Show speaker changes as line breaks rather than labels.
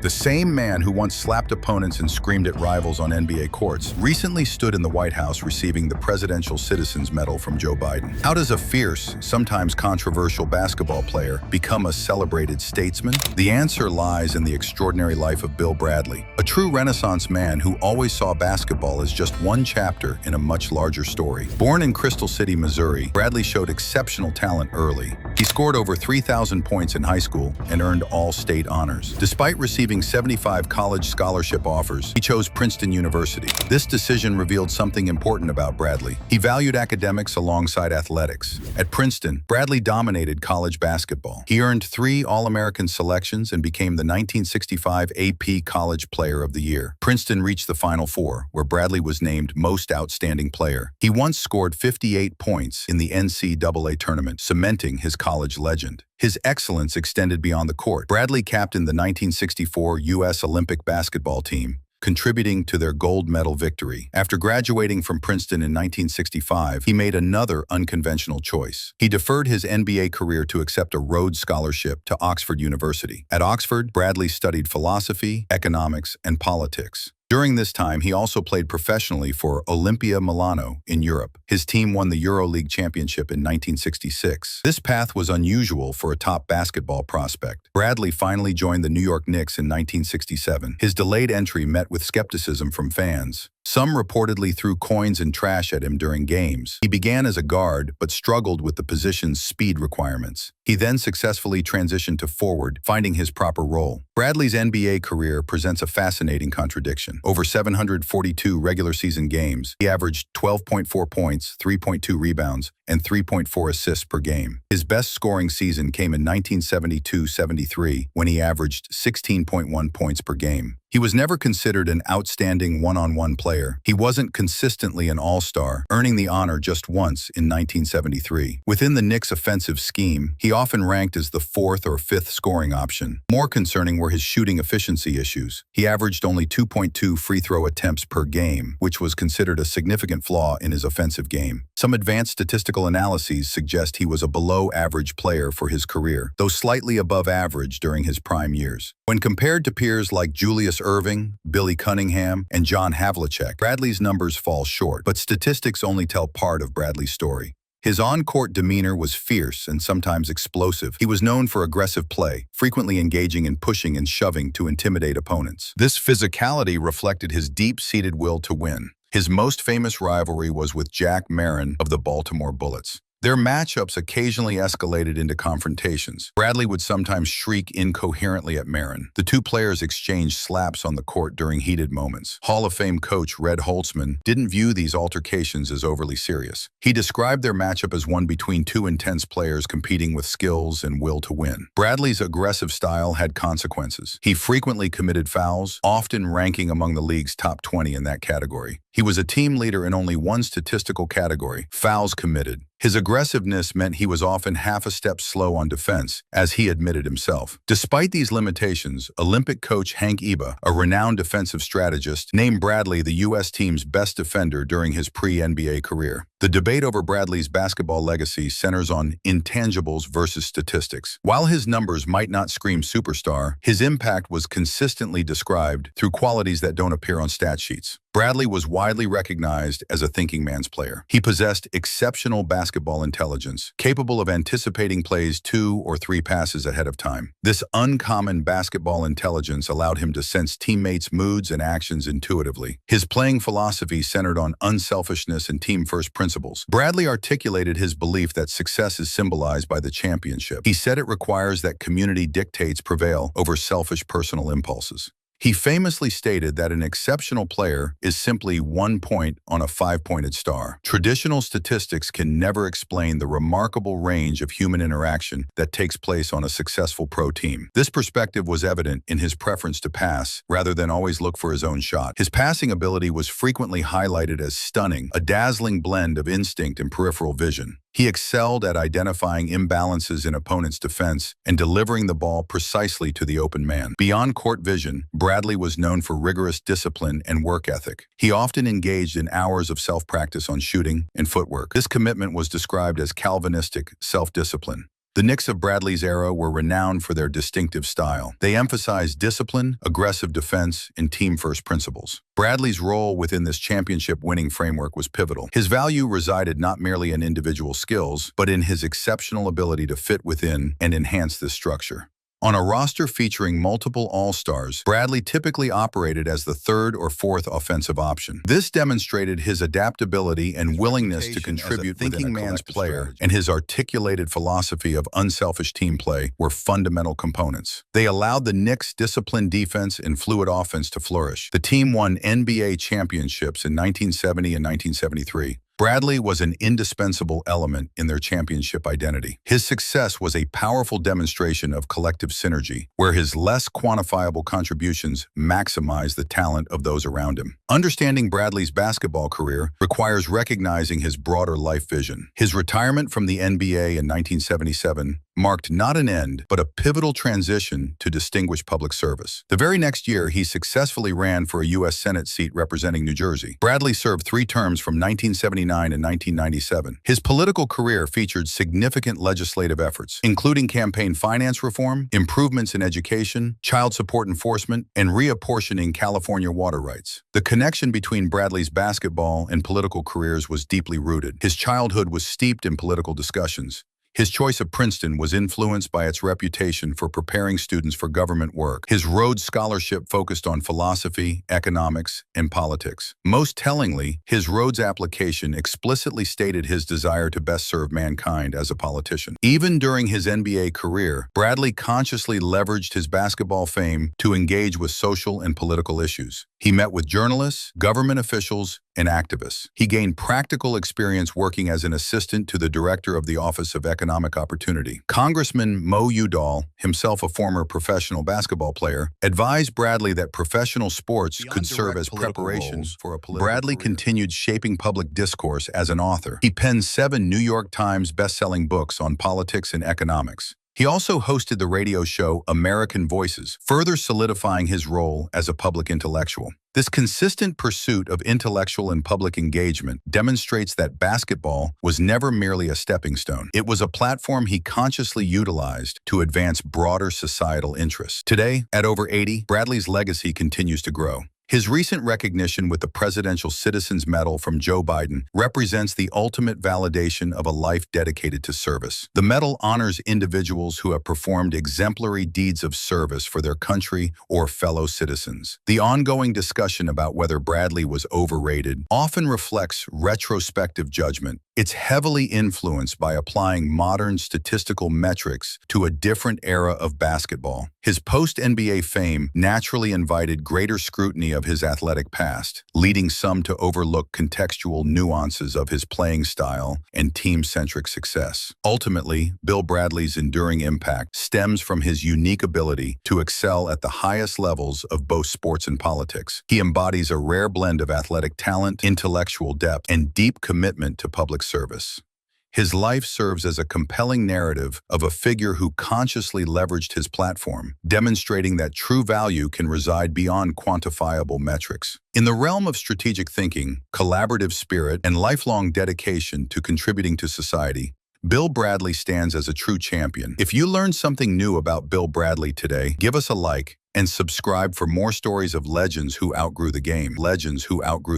The same man who once slapped opponents and screamed at rivals on NBA courts recently stood in the White House receiving the Presidential Citizens Medal from Joe Biden. How does a fierce, sometimes controversial basketball player become a celebrated statesman? The answer lies in the extraordinary life of Bill Bradley, a true Renaissance man who always saw basketball as just one chapter in a much larger story. Born in Crystal City, Missouri, Bradley showed exceptional talent early. He scored over 3,000 points in high school and earned all-state honors. Despite receiving 75 college scholarship offers, he chose Princeton University. This decision revealed something important about Bradley. He valued academics alongside athletics. At Princeton, Bradley dominated college basketball. He earned 3 All-American selections and became the 1965 AP College Player of the Year. Princeton reached the Final Four, where Bradley was named Most Outstanding Player. He once scored 58 points in the NCAA tournament, cementing his college legend. His excellence extended beyond the court. Bradley captained the 1964 U.S. Olympic basketball team, contributing to their gold medal victory. After graduating from Princeton in 1965, he made another unconventional choice. He deferred his NBA career to accept a Rhodes Scholarship to Oxford University. At Oxford, Bradley studied philosophy, economics, and politics. During this time, he also played professionally for Olimpia Milano in Europe. His team won the EuroLeague championship in 1966. This path was unusual for a top basketball prospect. Bradley finally joined the New York Knicks in 1967. His delayed entry met with skepticism from fans. Some reportedly threw coins and trash at him during games. He began as a guard, but struggled with the position's speed requirements. He then successfully transitioned to forward, finding his proper role. Bradley's NBA career presents a fascinating contradiction. Over 742 regular season games, he averaged 12.4 points, 3.2 rebounds, and 3.4 assists per game. His best scoring season came in 1972-73, when he averaged 16.1 points per game. He was never considered an outstanding one-on-one player. He wasn't consistently an all-star, earning the honor just once in 1973. Within the Knicks' offensive scheme, he often ranked as the 4th or 5th scoring option. More concerning were his shooting efficiency issues. He averaged only 2.2 free throw attempts per game, which was considered a significant flaw in his offensive game. Some advanced statistical analyses suggest he was a below-average player for his career, though slightly above average during his prime years. When compared to peers like Julius Erving, Billy Cunningham, and John Havlicek, Bradley's numbers fall short, but statistics only tell part of Bradley's story. His on-court demeanor was fierce and sometimes explosive. He was known for aggressive play, frequently engaging in pushing and shoving to intimidate opponents. This physicality reflected his deep-seated will to win. His most famous rivalry was with Jack Marin of the Baltimore Bullets. Their matchups occasionally escalated into confrontations. Bradley would sometimes shriek incoherently at Marin. The two players exchanged slaps on the court during heated moments. Hall of Fame coach Red Holtzman didn't view these altercations as overly serious. He described their matchup as one between two intense players competing with skills and will to win. Bradley's aggressive style had consequences. He frequently committed fouls, often ranking among the league's top 20 in that category. He was a team leader in only one statistical category: fouls committed. His aggressiveness meant he was often half a step slow on defense, as he admitted himself. Despite these limitations, Olympic coach Hank Eba, a renowned defensive strategist, named Bradley the U.S. team's best defender during his pre-NBA career. The debate over Bradley's basketball legacy centers on intangibles versus statistics. While his numbers might not scream superstar, his impact was consistently described through qualities that don't appear on stat sheets. Bradley was widely recognized as a thinking man's player. He possessed exceptional basketball intelligence, capable of anticipating plays 2 or 3 passes ahead of time. This uncommon basketball intelligence allowed him to sense teammates' moods and actions intuitively. His playing philosophy centered on unselfishness and team-first principles. Bradley articulated his belief that success is symbolized by the championship. He said it requires that community dictates prevail over selfish personal impulses. He famously stated that an exceptional player is simply 1 point on a 5-pointed star. Traditional statistics can never explain the remarkable range of human interaction that takes place on a successful pro team. This perspective was evident in his preference to pass, rather than always look for his own shot. His passing ability was frequently highlighted as stunning, a dazzling blend of instinct and peripheral vision. He excelled at identifying imbalances in opponents' defense and delivering the ball precisely to the open man. Beyond court vision, Bradley was known for rigorous discipline and work ethic. He often engaged in hours of self-practice on shooting and footwork. This commitment was described as Calvinistic self-discipline. The Knicks of Bradley's era were renowned for their distinctive style. They emphasized discipline, aggressive defense, and team-first principles. Bradley's role within this championship-winning framework was pivotal. His value resided not merely in individual skills, but in his exceptional ability to fit within and enhance this structure. On a roster featuring multiple All-Stars, Bradley typically operated as the third or fourth offensive option. This demonstrated his adaptability and willingness to contribute thinking man's player, and his articulated philosophy of unselfish team play were fundamental components. They allowed the Knicks' disciplined defense and fluid offense to flourish. The team won NBA championships in 1970 and 1973. Bradley was an indispensable element in their championship identity. His success was a powerful demonstration of collective synergy, where his less quantifiable contributions maximized the talent of those around him. Understanding Bradley's basketball career requires recognizing his broader life vision. His retirement from the NBA in 1977 marked not an end, but a pivotal transition to distinguished public service. The very next year, he successfully ran for a U.S. Senate seat representing New Jersey. Bradley served 3 terms from 1979 and 1997. His political career featured significant legislative efforts, including campaign finance reform, improvements in education, child support enforcement, and reapportioning California water rights. The connection between Bradley's basketball and political careers was deeply rooted. His childhood was steeped in political discussions. His choice of Princeton was influenced by its reputation for preparing students for government work. His Rhodes Scholarship focused on philosophy, economics, and politics. Most tellingly, his Rhodes application explicitly stated his desire to best serve mankind as a politician. Even during his NBA career, Bradley consciously leveraged his basketball fame to engage with social and political issues. He met with journalists, government officials, and activists. He gained practical experience working as an assistant to the director of the Office of Economic Opportunity. Congressman Mo Udall, himself a former professional basketball player, advised Bradley that professional sports could serve as preparation for a political Bradley career. Continued shaping public discourse as an author. He penned 7 New York Times best-selling books on politics and economics. He also hosted the radio show American Voices, further solidifying his role as a public intellectual. This consistent pursuit of intellectual and public engagement demonstrates that basketball was never merely a stepping stone. It was a platform he consciously utilized to advance broader societal interests. Today, at over 80, Bradley's legacy continues to grow. His recent recognition with the Presidential Citizens Medal from Joe Biden represents the ultimate validation of a life dedicated to service. The medal honors individuals who have performed exemplary deeds of service for their country or fellow citizens. The ongoing discussion about whether Bradley was overrated often reflects retrospective judgment. It's heavily influenced by applying modern statistical metrics to a different era of basketball. His post-NBA fame naturally invited greater scrutiny of his athletic past, leading some to overlook contextual nuances of his playing style and team-centric success. Ultimately, Bill Bradley's enduring impact stems from his unique ability to excel at the highest levels of both sports and politics. He embodies a rare blend of athletic talent, intellectual depth, and deep commitment to public service. His life serves as a compelling narrative of a figure who consciously leveraged his platform, demonstrating that true value can reside beyond quantifiable metrics. In the realm of strategic thinking, collaborative spirit, and lifelong dedication to contributing to society, Bill Bradley stands as a true champion. If you learned something new about Bill Bradley today, give us a like and subscribe for more stories of legends who outgrew the game. Legends who outgrew